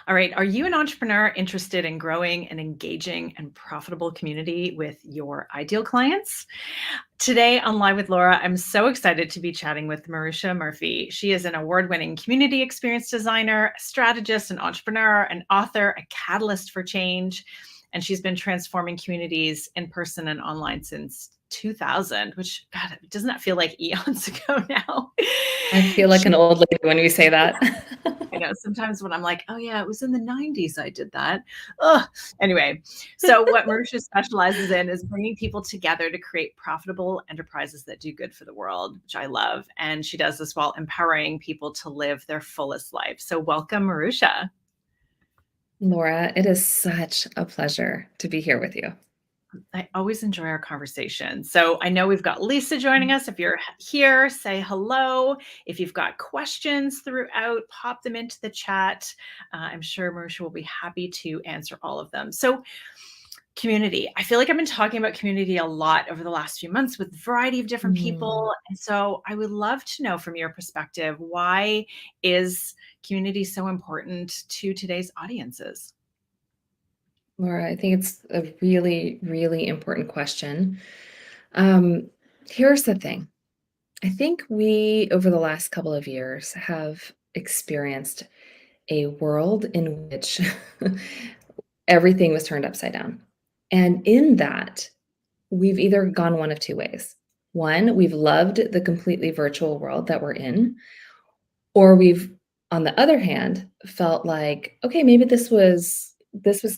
All right. Are you an entrepreneur interested in growing an engaging and profitable community with your ideal clients? Today on Live with Laura, I'm so excited to be chatting with Maruxa Murphy. She is an award-winning community experience designer, a strategist, an entrepreneur, an author, a catalyst for change. And she's been transforming communities in person and online since 2000, which, God, doesn't that feel like eons ago now? I feel like an old lady when you say that. I know sometimes when I'm like, oh yeah, it was in the 90s I did that. Ugh. Anyway, so what Maruxa specializes in is bringing people together to create profitable enterprises that do good for the world, which I love. And she does this while empowering people to live their fullest life. So welcome, Maruxa. Laura, it is such a pleasure to be here with you. I always enjoy our conversation. So I know we've got Lisa joining us. If you're here, say hello. If you've got questions throughout, pop them into the chat. I'm sure Maruxa will be happy to answer all of them. So community. I feel like I've been talking about community a lot over the last few months with a variety of different people. And so I would love to know from your perspective, why is community so important to today's audiences? Laura, I think it's a really, really important question. Here's the thing. I think we, over the last couple of years, have experienced a world in which everything was turned upside down. And in that, we've either gone one of two ways. One, we've loved the completely virtual world that we're in, or we've, on the other hand, felt like, okay, maybe this was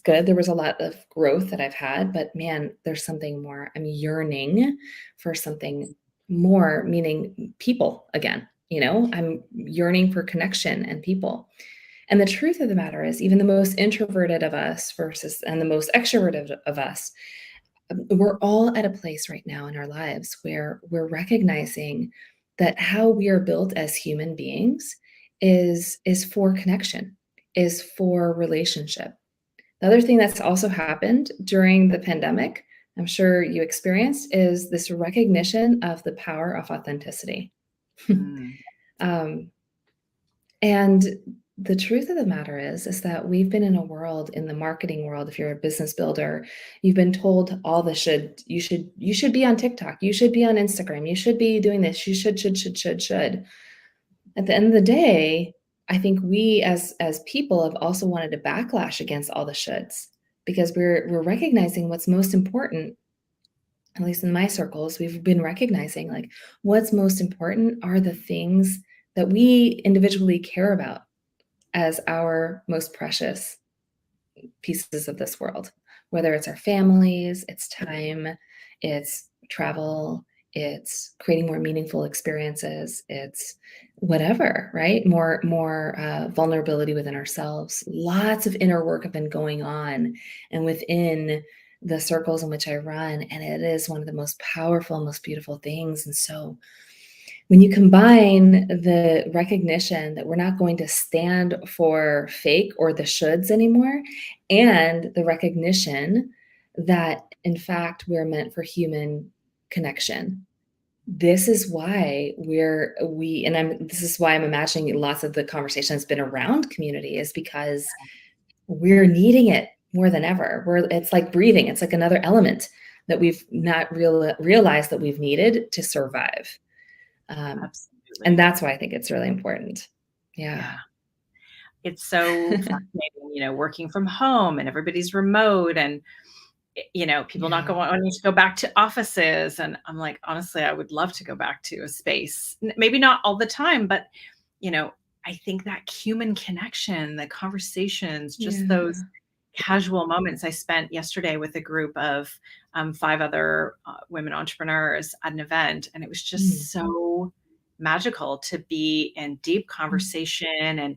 good. There was a lot of growth that I've had, but man, there's something more. I'm yearning for something more, meaning people again. I'm yearning for connection and people. And the truth of the matter is, even the most introverted of us and the most extroverted of us, we're all at a place right now in our lives where we're recognizing that how we are built as human beings is for connection, is for relationship. The other thing that's also happened during the pandemic, I'm sure you experienced, is this recognition of the power of authenticity. Mm. um, and the truth of the matter is that we've been in a world, in the marketing world, if you're a business builder, you've been told all the you should be on TikTok, you should be on Instagram, you should be doing this, you should. At the end of the day, I think we as people have also wanted to backlash against all the shoulds, because we're recognizing what's most important. At least in my circles, we've been recognizing like what's most important are the things that we individually care about as our most precious pieces of this world, whether it's our families, it's time, it's travel, it's creating more meaningful experiences, it's whatever, right? More vulnerability within ourselves. Lots of inner work have been going on, and within the circles in which I run, and it is one of the most powerful, most beautiful things. And so when you combine the recognition that we're not going to stand for fake or the shoulds anymore, and the recognition that in fact we're meant for human connection, this is why this is why I'm imagining lots of the conversation has been around community, is because we're needing it more than ever. It's like breathing. It's like another element that we've not realized that we've needed to survive. Absolutely. And that's why I think it's really important. Yeah. It's so fascinating, working from home and everybody's remote and, people not wanting to go back to offices. And I'm like, honestly, I would love to go back to a space, maybe not all the time, but, I think that human connection, the conversations, just those casual moments. I spent yesterday with a group of 5 other women entrepreneurs at an event, and it was just so magical to be in deep conversation and,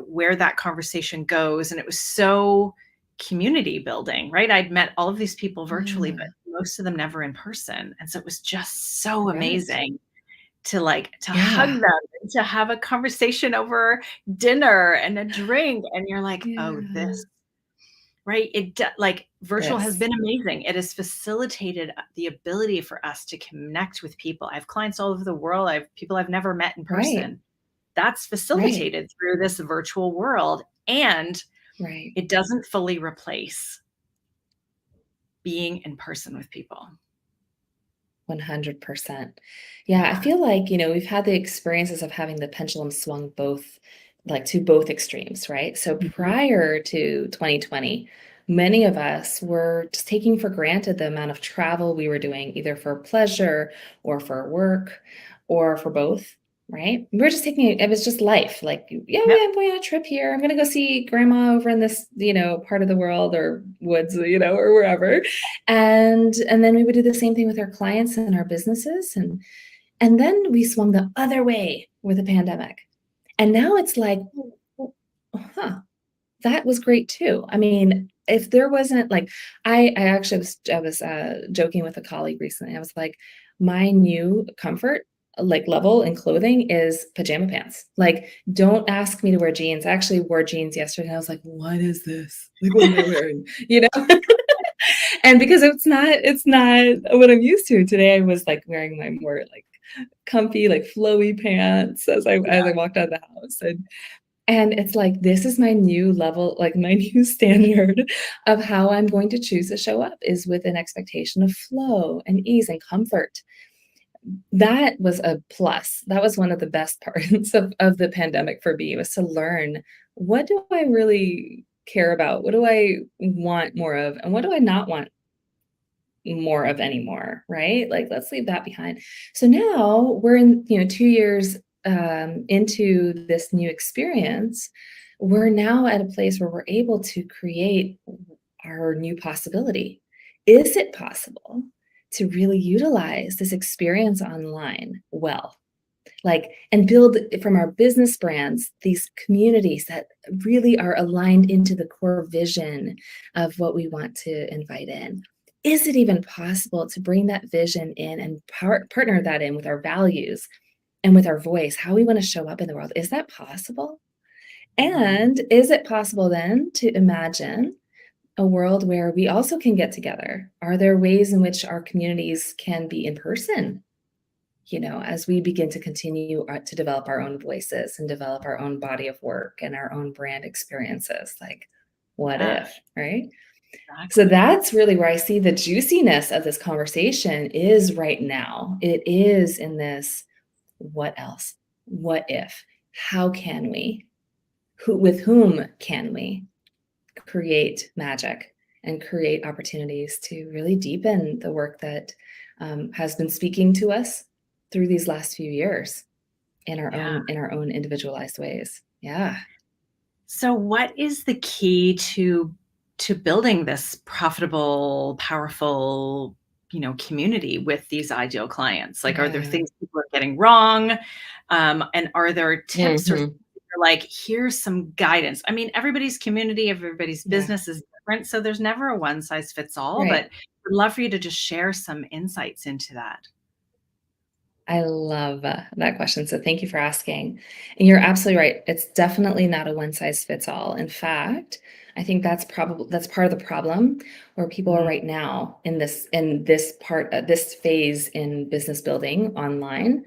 where that conversation goes. And it was so community building, right? I'd met all of these people virtually, but most of them never in person. And so it was just so amazing to hug them and to have a conversation over dinner and a drink. And you're like, oh, this, right? Virtual has been amazing. It has facilitated the ability for us to connect with people. I have clients all over the world. I have people I've never met in person. That's facilitated through this virtual world. And Right. it doesn't fully replace being in person with people. 100%. Yeah, I Yeah. feel like, we've had the experiences of having the pendulum swung both like to both extremes, right? So Mhm. prior to 2020, many of us were just taking for granted the amount of travel we were doing, either for pleasure or for work or for both, right? We were just taking it was just life. Like, yeah, Yep. I'm going on a trip here. I'm gonna go see grandma over in this, part of the world or woods, or wherever. And then we would do the same thing with our clients and our businesses, and then we swung the other way with the pandemic. And now it's like, "Oh, huh, that was great too." I mean, if there wasn't like I actually was joking with a colleague recently. I was like, "My new comfort, like, level in clothing is pajama pants. Like, don't ask me to wear jeans." I actually wore jeans yesterday, and I was like, "What is this? Like, what am I wearing?" You know? And because it's not what I'm used to. Today, I was, like, wearing my more, like, comfy, like, flowy pants as I walked out of the house, and it's like, this is my new level, like, my new standard of how I'm going to choose to show up is with an expectation of flow and ease and comfort. That was a plus. That was one of the best parts of the pandemic for me, was to learn, what do I really care about? What do I want more of? And what do I not want more of anymore, right? Like, let's leave that behind. So now we're in, 2 years into this new experience. We're now at a place where we're able to create our new possibility. Is it possible to really utilize this experience online well? Like, and build from our business brands these communities that really are aligned into the core vision of what we want to invite in. Is it even possible to bring that vision in and partner that in with our values and with our voice, how we want to show up in the world? Is that possible? Mhm. And is it possible then to imagine a world where we also can get together? Are there ways in which our communities can be in person, as we begin to continue to develop our own voices and develop our own body of work and our own brand experiences? Like, what Yeah, if, right? So exactly. that's really where I see the juiciness of this conversation is right now. It is in this, what else? What if? How can we? With whom can we create magic and create opportunities to really deepen the work that has been speaking to us through these last few years in our Yeah. own individualized ways? Yeah. So what is the key to building this profitable, powerful, community with these ideal clients? Like, are there Yeah. things people are getting wrong? And are there tips or Hmm. like, here's some guidance? I mean, everybody's community, everybody's Yeah. business is different, so there's never a one size fits all, but Right. I'd love for you to just share some insights into that. I love that question. So thank you for asking. And you're absolutely right. It's definitely not a one size fits all. In fact, I think that's part of the problem where people are Mhm. right now in this phase in business building online,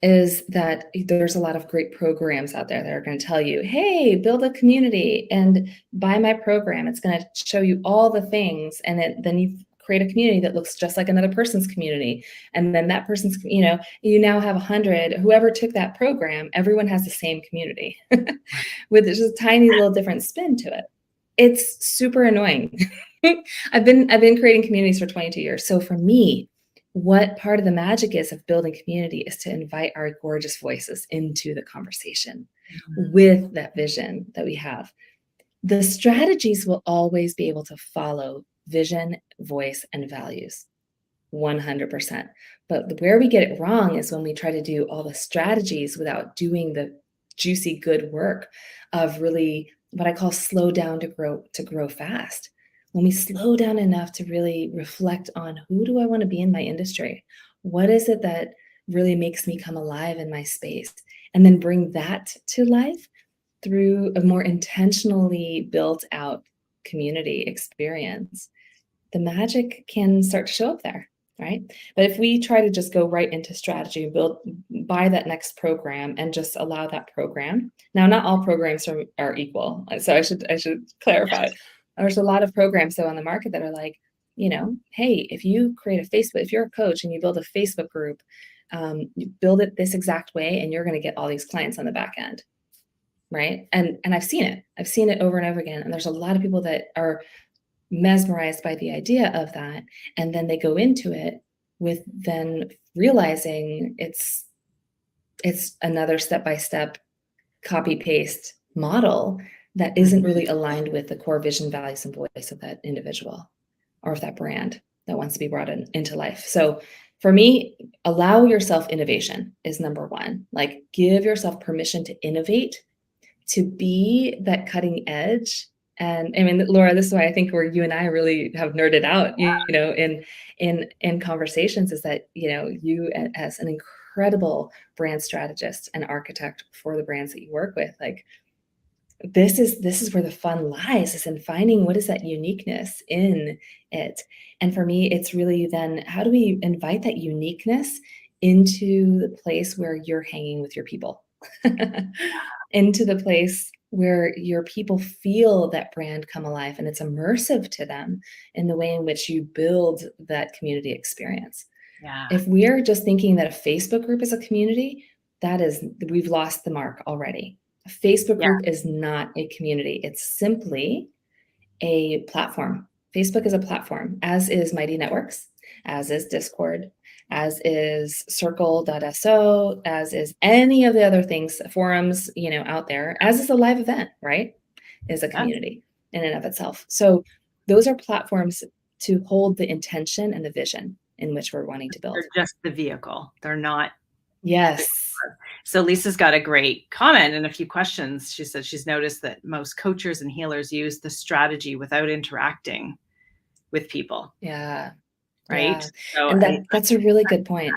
is that there's a lot of great programs out there that are going to tell you, hey, build a community and buy my program. It's going to show you all the things. And then you create a community that looks just like another person's community. And then that person's, you now have 100, whoever took that program, everyone has the same community with just a tiny little different spin to it. It's super annoying. I've been creating communities for 22 years. So for me, what part of the magic is of building community is to invite our gorgeous voices into the conversation Mhm. with that vision that we have. The strategies will always be able to follow vision, voice, and values. 100%. But where we get it wrong is when we try to do all the strategies without doing the juicy good work of really what I call slow down to grow fast. When we slow down enough to really reflect on, who do I want to be in my industry? What is it that really makes me come alive in my space? And then bring that to life through a more intentionally built out community experience. The magic can start to show up there. right? But if we try to just go right into strategy, buy that next program and just allow that program. Now, not all programs are equal. So I should clarify. There's a lot of programs though on the market that are like, hey, if you create a Facebook, if you're a coach and you build a Facebook group, you build it this exact way and you're going to get all these clients on the back end. Right. And I've seen it. I've seen it over and over again. And there's a lot of people that are mesmerized by the idea of that, and then they go into it with then realizing it's another step-by-step copy paste model that isn't really aligned with the core vision, values, and voice of that individual or of that brand that wants to be brought into life. So for me, allow yourself innovation is number one. Like, give yourself permission to innovate, to be that cutting edge. And I mean, Laura, this is why I think where you and I really have nerded out, in conversations, is that, you as an incredible brand strategist and architect for the brands that you work with, like, this is where the fun lies, is in finding what is that uniqueness in it. And for me, it's really then, how do we invite that uniqueness into the place where you're hanging with your people? Into the place where your people feel that brand come alive and it's immersive to them in the way in which you build that community experience. Yeah. If we're just thinking that a Facebook group is a community, we've lost the mark already. A Facebook Yeah. group is not a community. It's simply a platform. Facebook is a platform, as is Mighty Networks, as is Discord, as is Circle.so, as is any of the other things, forums, out there, as is a live event, right? Is a community in and of itself. So those are platforms to hold the intention and the vision in which we're wanting to build. They're just the vehicle. They're not. Yes. So Lisa's got a great comment and a few questions. She said she's noticed that most coaches and healers use the strategy without interacting with people. Yeah. Right. Yeah. So And that's a really good point.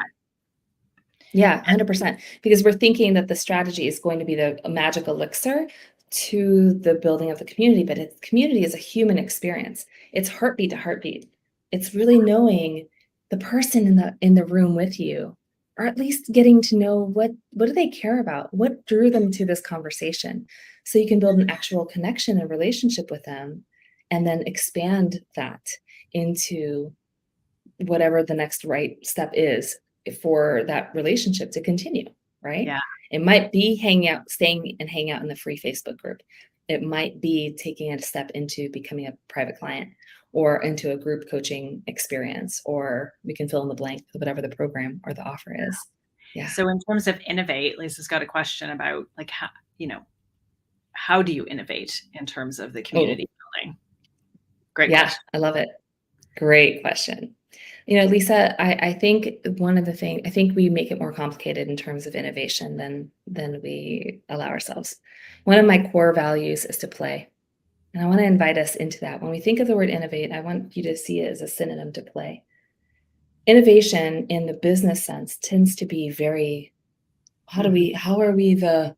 Yeah, 100%. Because we're thinking that the strategy is going to be the magic elixir to the building of the community, but community is a human experience. It's heartbeat to heartbeat. It's really knowing the person in the room with you, or at least getting to know what do they care about? What drew them to this conversation? So you can build an actual connection and relationship with them, and then expand that into whatever the next right step is for that relationship to continue, right? Yeah. It might be staying and hang out in the free Facebook group. It might be taking a step into becoming a private client or into a group coaching experience, or we can fill in the blank with whatever the program or the offer is. Yeah. So in terms of innovate, Lisa's got a question about, like, how do you innovate in terms of the community building? Great question. I love it. Great question. Lisa, I think I think we make it more complicated in terms of innovation than we allow ourselves. One of my core values is to play. And I want to invite us into that. When we think of the word innovate, I want you to see it as a synonym to play. Innovation in the business sense tends to be very, how are we the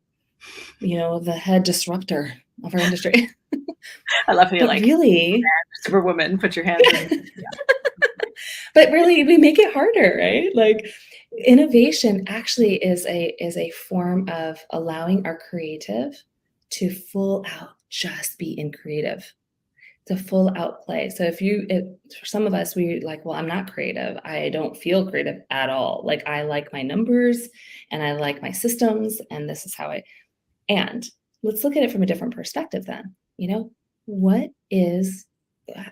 head disruptor of our industry? I love how you like, really, Superwoman, put your hands in. But really, we make it harder, right? Like, innovation actually is a form of allowing our creative to full out just be in creative, to full out play. So for some of us, we like, well, I'm not creative. I don't feel creative at all. Like, I like my numbers and I like my systems, and this is and let's look at it from a different perspective then.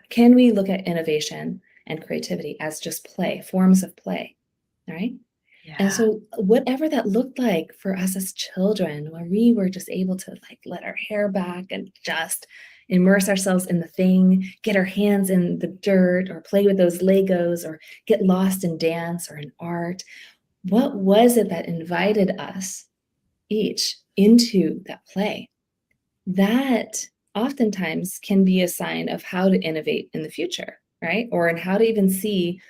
Can we look at innovation and creativity as just play, forms of play, right? Yeah. And so whatever that looked like for us as children, where we were just able to, like, let our hair back and just immerse ourselves in the thing, get our hands in the dirt, or play with those Legos, or get lost in dance or in art. What was it that invited us each into that play? That oftentimes can be a sign of how to innovate in the future, right? Or in how to even see,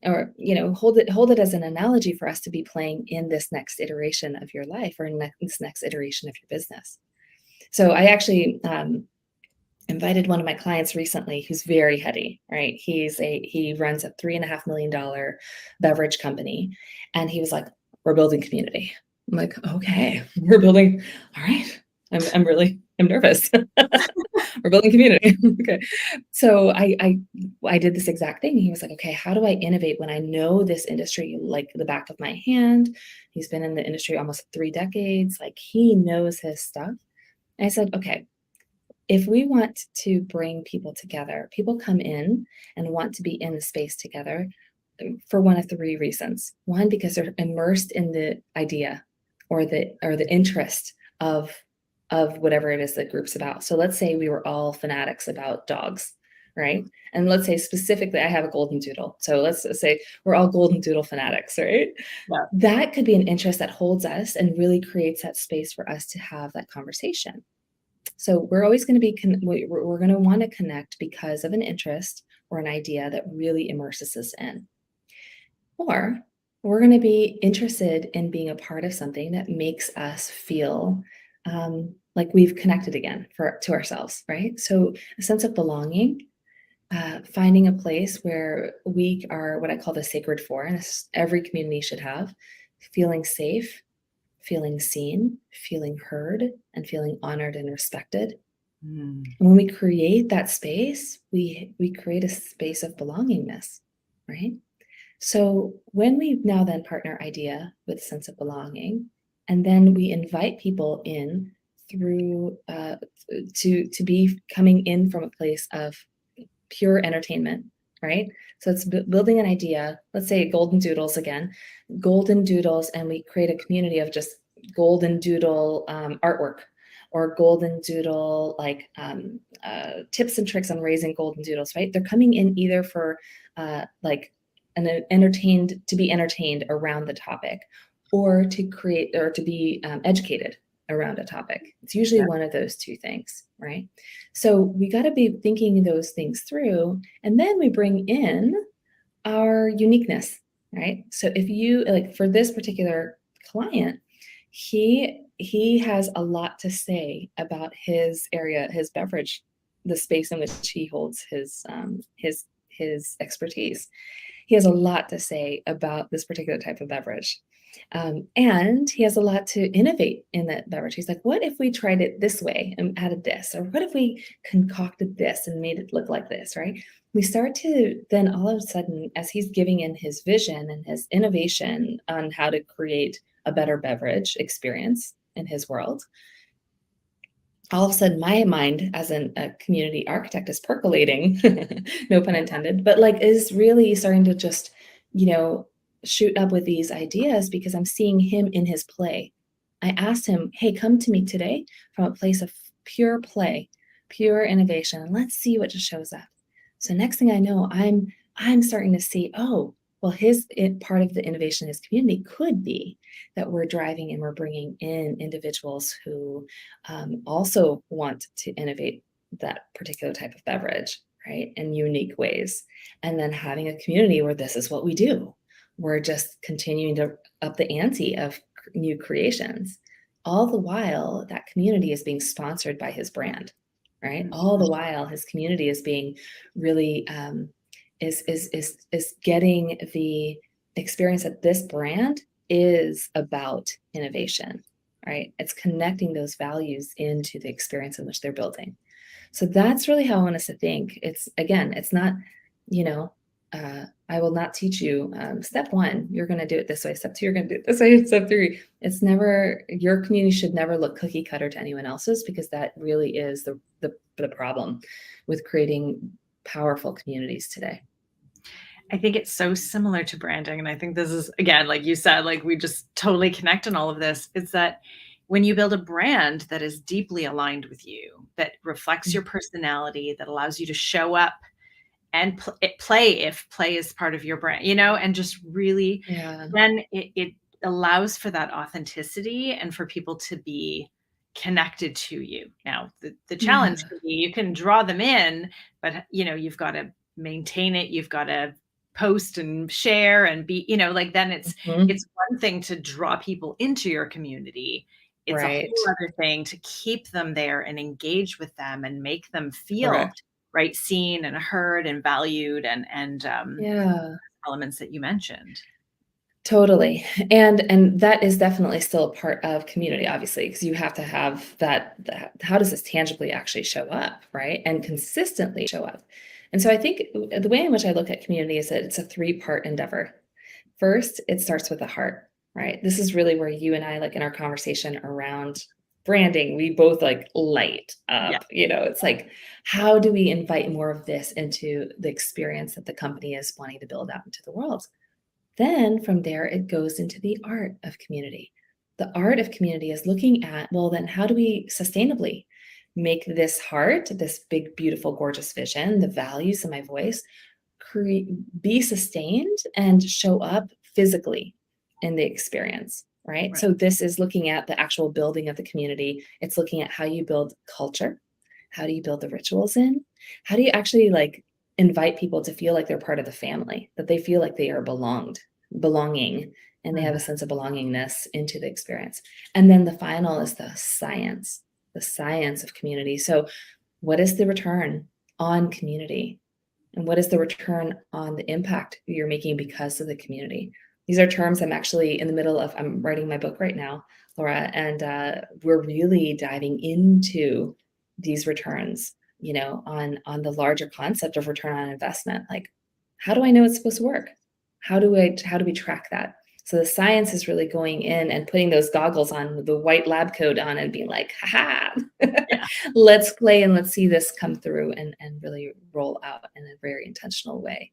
or hold it as an analogy for us to be playing in this next iteration of your life, or in this next iteration of your business. So I actually am invited one of my clients recently who's very heady, right? He runs a $3.5 million beverage company. And he was like, we're building community. I'm like, okay, we're building. All right. I'm nervous. We're building community. Okay. So I did this exact thing. He was like, okay, how do I innovate when I know this industry like the back of my hand? He's been in the industry almost 3 decades. Like he knows his stuff. And I said, okay, if we want to bring people together, people come in and want to be in the space together for one of 3 reasons. One, because they're immersed in the idea or the interest of whatever it is that group's about. So let's say we were all fanatics about dogs, right? And let's say specifically, I have a golden doodle. So let's say we're all golden doodle fanatics, right? Yeah. That could be an interest that holds us and really creates that space for us to have that conversation. So we're always going to be, we're going to want to connect because of an interest or an idea that really immerses us in. Or we're going to be interested in being a part of something that makes us feel like we've connected again to ourselves, right? So a sense of belonging, finding a place where we are what I call the sacred four, and every community should have, feeling safe, feeling seen, feeling heard, and feeling honored and respected. Mm. And when we create that space, we create a space of belongingness, right? So when we now then partner idea with sense of belonging, and then we invite people in through to be coming in from a place of pure entertainment, right? So it's building an idea. Let's say golden doodles again, golden doodles, and we create a community of just golden doodle artwork or golden doodle tips and tricks on raising golden doodles, right? They're coming in either for like to be entertained around the topic, or to create or to be educated around a topic. It's usually Yeah. one of those 2 things, right? So we got to be thinking those things through, and then we bring in our uniqueness, right? So if you like for this particular client, he has a lot to say about his area, his beverage, the space in which he holds his expertise. He has a lot to say about this particular type of beverage. And he has a lot to innovate in that beverage. He's like, what if we tried it this way and added this? Or what if we concocted this and made it look like this, right? We start to then all of a sudden, as he's giving in his vision and his innovation on how to create a better beverage experience in his world, all of a sudden my mind as a community architect is percolating, no pun intended, but like is really starting to just, shoot up with these ideas because I'm seeing him in his play. I asked him, hey, come to me today from a place of pure play, pure innovation, and let's see what just shows up. So next thing I know, I'm starting to see, oh, well, part of the innovation in his community could be that we're driving and we're bringing in individuals who also want to innovate that particular type of beverage, right, in unique ways. And then having a community where this is what we do. We're just continuing to up the ante of new creations. All the while, that community is being sponsored by his brand, right? All the while, his community is being really is getting the experience that this brand is about innovation, right? It's connecting those values into the experience in which they're building. So that's really how I want us to think. It's again, it's not, I will not teach you step 1, you're going to do it this way. Step 2, you're going to do it this way. Step 3, it's never, your community should never look cookie cutter to anyone else's, because that really is the problem with creating powerful communities today. I think it's so similar to branding. And I think this is, again, like you said, like we just totally connect on all of this. Is that when you build a brand that is deeply aligned with you, that reflects your personality, that allows you to show up and play if play is part of your brand, and just really, then it allows for that authenticity and for people to be connected to you. Now, the challenge can be you can draw them in, but you've got to maintain it. You've got to post and share and be, like then it's one thing to draw people into your community it's a Right. whole other thing to keep them there and engage with them and make them feel, Correct. right, seen and heard and valued Yeah. elements that you mentioned. Totally. And that is definitely still a part of community, obviously, because you have to have that how does this tangibly actually show up, right? And consistently show up. And so I think the way in which I look at community is that it's a three-part endeavor. First, it starts with the heart, right? This is really where you and I, like in our conversation around branding, we both like light Yeah, up. It's like, how do we invite more of this into the experience that the company is wanting to build out into the world? Then from there, it goes into the art of community. The art of community is looking at, well, then how do we sustainably make this heart, this big, beautiful, gorgeous vision, the values of my voice, create, be sustained and show up physically in the experience, right? right. So this is looking at the actual building of the community. It's looking at how you build culture. How do you build the rituals in? How do you actually like invite people to feel like they're part of the family, that they feel like they are belonging, and they have a Mhm. sense of belongingness into the experience. And then the final is the science of community. So what is the return on community? And what is the return on the impact you're making because of the community? These are terms I'm actually in the middle of. I'm writing my book right now, Laura, and we're really diving into these returns, on the larger concept of return on investment. Like, how do I know it's supposed to work? How do we track that? So the science is really going in and putting those goggles on, the white lab coat on, and being like, ha ha, Yeah, let's play and let's see this come through and really roll out in a very intentional way.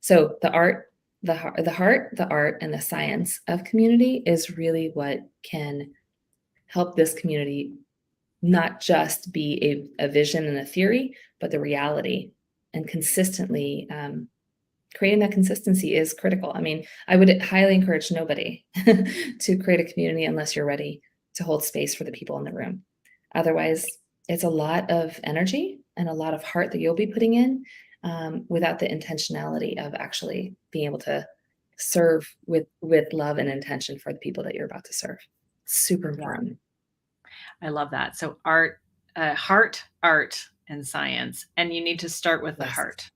So the art, the heart, the art, and the science of community is really what can help this community not just be a vision and a theory, but the reality, and consistently creating that consistency is critical. I mean, I would highly encourage nobody to create a community unless you're ready to hold space for the people in the room. Otherwise, it's a lot of energy and a lot of heart that you'll be putting in, without the intentionality of actually being able to serve with love and intention for the people that you're about to serve. Super yeah, important. I love that. So art, heart, art, and science, and you need to start with the Yes, heart.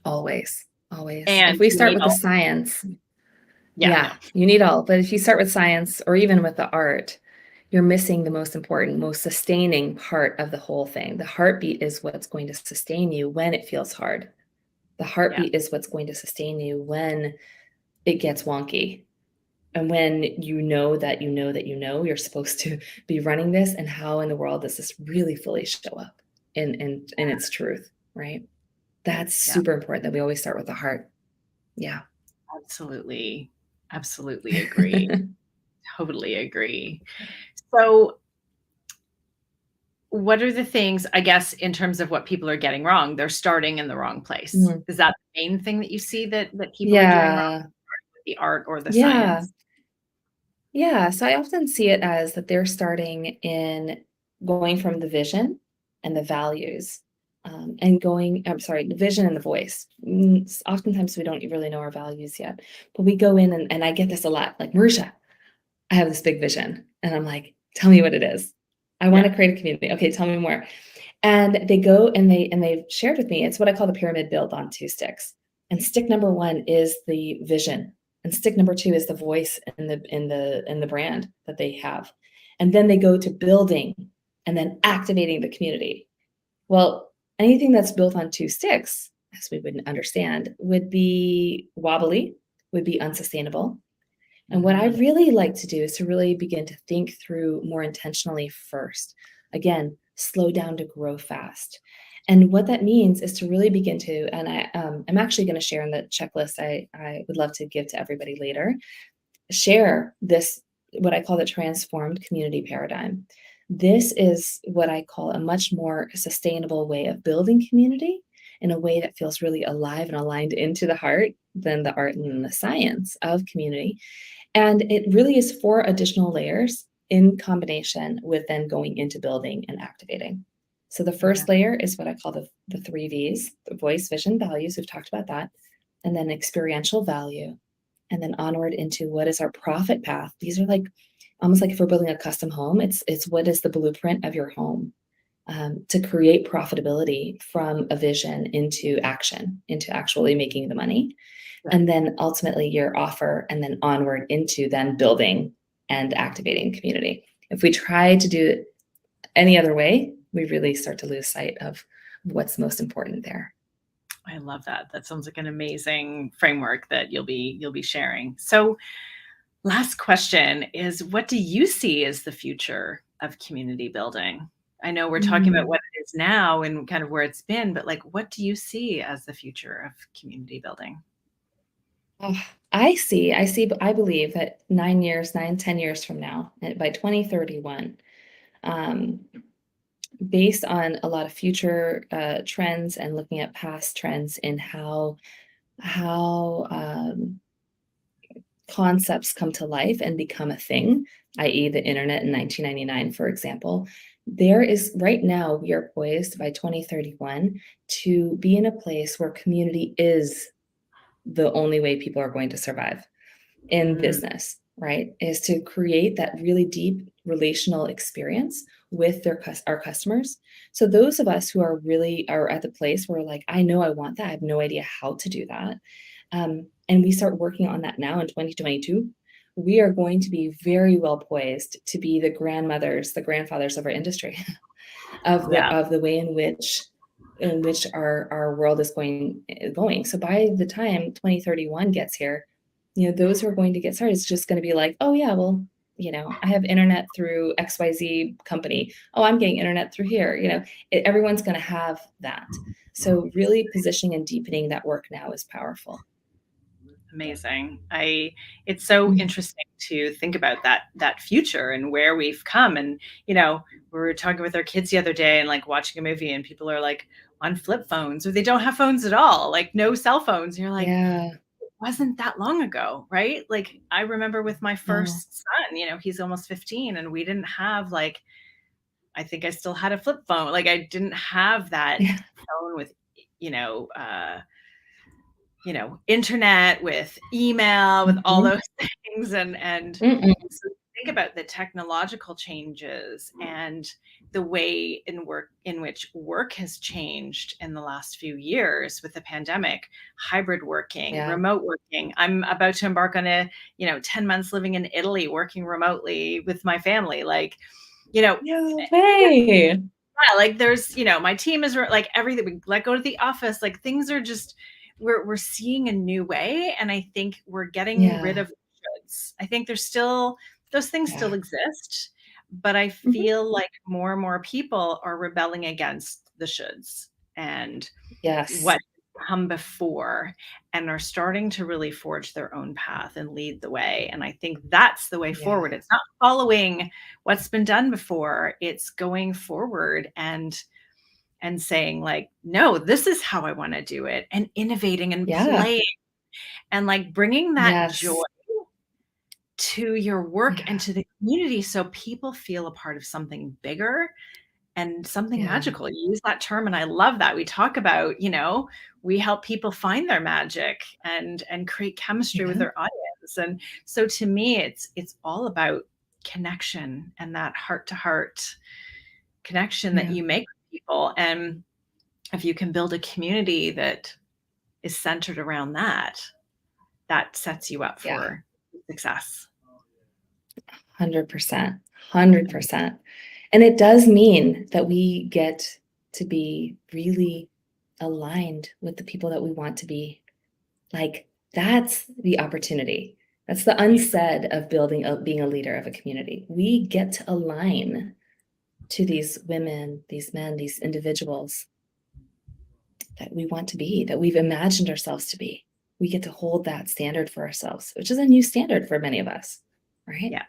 always, always. If And we you start need with the all, science, yeah, no, yeah, you need all. But if you start with science or even with the art, you're missing the most important, most sustaining part of the whole thing. The heartbeat is what's going to sustain you when it feels hard. The yeah, heartbeat is what's going to sustain you when it gets wonky. And when you know that you know that you know you're supposed to be running this, and how in the world does this really fully show up in its truth, right? That's yeah, super important that we always start with the heart. Yeah. absolutely. Absolutely agree. Totally agree. So, what are the things, I guess, in terms of what people are getting wrong? They're starting in the wrong place. Mhm. Is that the main thing that you see that people are doing wrong Yeah. with the art or the Yeah. science? Yeah, so I often see it as that they're starting in going from the vision and the values, and going, I'm sorry, the vision and the voice. Oftentimes we don't really know our values yet, but we go in and I get this a lot, like, Marisha, I have this big vision. And I'm like, tell me what it is. I want Yeah, to create a community. Okay, tell me more. And they go and they've shared with me, it's what I call the pyramid build on two sticks. And stick number one is the vision. And stick number two is the voice and the brand that they have. And then they go to building and then activating the community. Well, anything that's built on two sticks, as we would understand, would be wobbly, would be unsustainable. And what I mhm, really like to do is to really begin to think through more intentionally first. Again, slow down to grow fast. And what that means is to really begin to, and I'm actually going to share in the checklist I would love to give to everybody later, share this, what I call the transformed community paradigm. This is what I call a much more sustainable way of building community in a way that feels really alive and aligned into the heart than the art and the science of community. And it really is four additional layers in combination with then going into building and activating. So the okay, first layer is what I call the three V's: the voice, vision, values. We've talked about that. And then experiential value. And then onward into what is our profit path. These are like almost like if we're building a custom home, it's what is the blueprint of your home, to create profitability from a vision into action, into actually making the money, Yeah. and then ultimately your offer, and then onward into then building and activating community. If we try to do it any other way, we really start to lose sight of what's most important there. I love that. That sounds like an amazing framework that you'll be sharing. So, last question is, what do you see as the future of community building? I know we're talking about Mm. what it is now and kind of where it's been, but like, what do you see as the future of community building? Oh, I believe that 10 years from now, by 2031, um, based on a lot of future trends and looking at past trends in how concepts come to life and become a thing, i.e., the internet in 1999, for example. There is right now, we are poised by 2031 to be in a place where community is the only way people are going to survive in Mm, business, right? Is to create that really deep relational experience with our customers. So those of us who are at the place where like, I know I want that, I have no idea how to do that, and we start working on that now in 2022, we are going to be very well poised to be the grandmothers, the grandfathers of our industry, yeah. of the way in which our world is going. So by the time 2031 gets here, those who are going to get started, it's just going to be like, oh yeah, well, I have internet through XYZ company. Oh, I'm getting internet through here. Everyone's going to have that. So really positioning and deepening that work now is powerful. Amazing. It's so Mm. interesting to think about that future and where we've come. And, we were talking with our kids the other day and like watching a movie and people are like on flip phones or they don't have phones at all, like no cell phones. And you're like, Yeah. it wasn't that long ago, right? Like I remember with my No. first son, he's almost 15 and we didn't have like, I think I still had a flip phone. Like I didn't have that Yeah. phone with, you know, uh, internet, with email, with all Mhm. those things, and Mm-mm. so think about the technological changes and the way in which work has changed in the last few years with the pandemic, hybrid working, Yeah. remote working. I'm about to embark on 10 months living in Italy, working remotely with my family. Like, you know, No way. yeah, like there's, my team is like everything. We let go to the office. Like things are just, we're seeing a new way, and I think we're getting rid Yeah. of shoulds. I think there's still those things still Yeah. exist, but I Mhm. feel like more and more people are rebelling against the shoulds and Yes. what come before and are starting to really forge their own path and lead the way. And I think that's the way forward. Yeah. It's not following what's been done before. It's going forward and saying like, no, this is how I want to do it, and innovating and Yeah. playing and like bringing that joy Yes. to your work and Yeah. to the community so people feel a part of something bigger and something Yeah. magical. You use that term and I love that. We talk about, we help people find their magic and create chemistry with Yeah. their audience. And so to me it's all about connection and that heart to heart connection that Yeah. you make with people. And if you can build a community that is centered around that, that sets you up Yeah. for success. 100%. 100%. And it does mean that we get to be really aligned with the people that we want to be. Like, that's the opportunity. That's the Yeah. unsaid of being a leader of a community. We get to align to these women, these men, these individuals that we want to be, that we've imagined ourselves to be. We get to hold that standard for ourselves, which is a new standard for many of us, right? Yeah.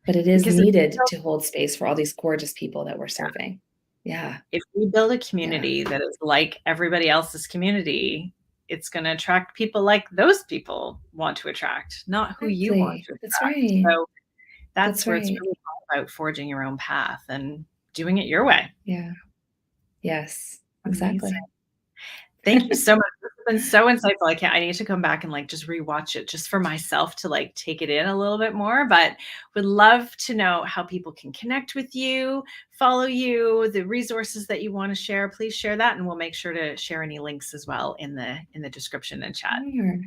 But it is Because if needed to hold space for all these gorgeous people that we're serving. Yeah, we build a yeah, community that is like everybody else's community, it's going to attract people like those people want to attract, not who you want exactly. to That's attract. right. So That's that's where it's right. really all about forging your own path and doing it your way. Yeah. Yes, Amazing. exactly. Thank you so much. been so insightful. I need to come back and like just rewatch it just for myself to like take it in a little bit more. But would love to know how people can connect with you, follow you, the resources that you want to share. Please share that, and we'll make sure to share any links as well in the description and chat. Sure.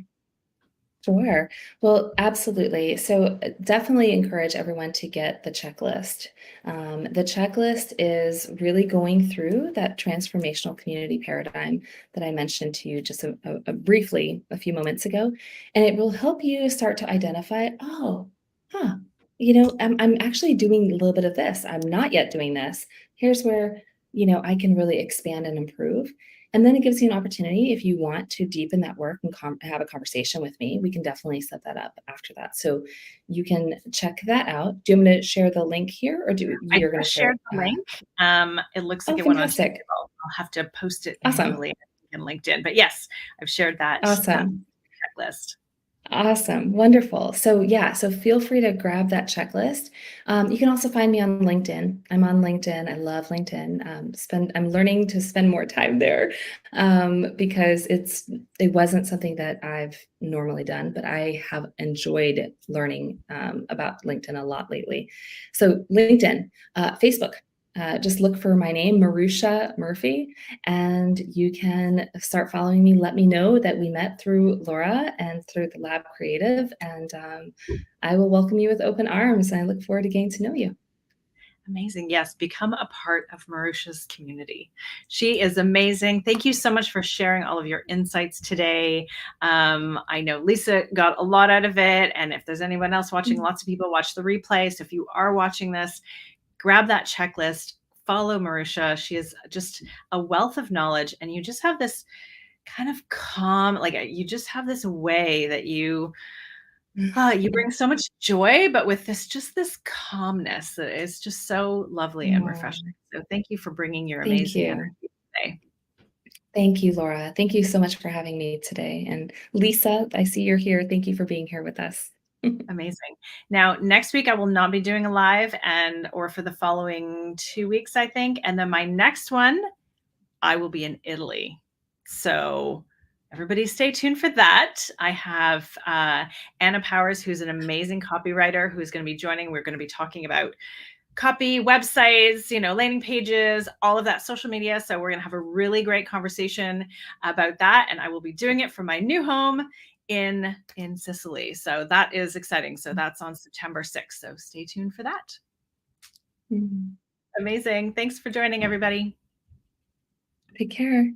Sure. Well, absolutely. So definitely encourage everyone to get the checklist. The checklist is really going through that transformational community paradigm that I mentioned to you just briefly a few moments ago. And it will help you start to identify, oh, huh, I'm actually doing a little bit of this. I'm not yet doing this. Here's where, I can really expand and improve. And then it gives you an opportunity if you want to deepen that work and have a conversation with me. We can definitely set that up after that. So you can check that out. Do you want me to share the link here, or I you're going to just share shared it? the link. It looks like Oh, it went on. fantastic! I'll have to post it Awesome, manually in LinkedIn. But yes, I've shared that awesome. checklist. Awesome. Wonderful. So yeah, so feel free to grab that checklist. You can also find me on LinkedIn. I'm on LinkedIn. I love LinkedIn. I'm learning to spend more time there because it wasn't something that I've normally done, but I have enjoyed learning about LinkedIn a lot lately. So LinkedIn, Facebook. Just look for my name, Maruxa Murphy, and you can start following me. Let me know that we met through Laura and through the Lab Creative, and I will welcome you with open arms. And I look forward to getting to know you. Amazing. Yes, become a part of Maruxia's community. She is amazing. Thank you so much for sharing all of your insights today. I know Lisa got a lot out of it. And if there's anyone else watching, lots of people watch the replay. So if you are watching this, grab that checklist, follow Maruxa. She is just a wealth of knowledge. And you just have this kind of calm, like you just have this way that you bring so much joy, but with this calmness that is just so lovely and Oh, refreshing. So thank you for bringing your thank amazing you. energy today. Thank you, Laura. Thank you so much for having me today. And Lisa, I see you're here. Thank you for being here with us. Amazing. Now, next week I will not be doing a live or for the following 2 weeks, I think. And then my next one, I will be in Italy. So everybody stay tuned for that. I have Anna Powers, who's an amazing copywriter, who's going to be joining. We're going to be talking about copy, websites, landing pages, all of that social media. So we're going to have a really great conversation about that. And I will be doing it from my new home in Sicily. So that is exciting. So that's on September 6th. So stay tuned for that. Mhm. Amazing. Thanks for joining, everybody. Take care.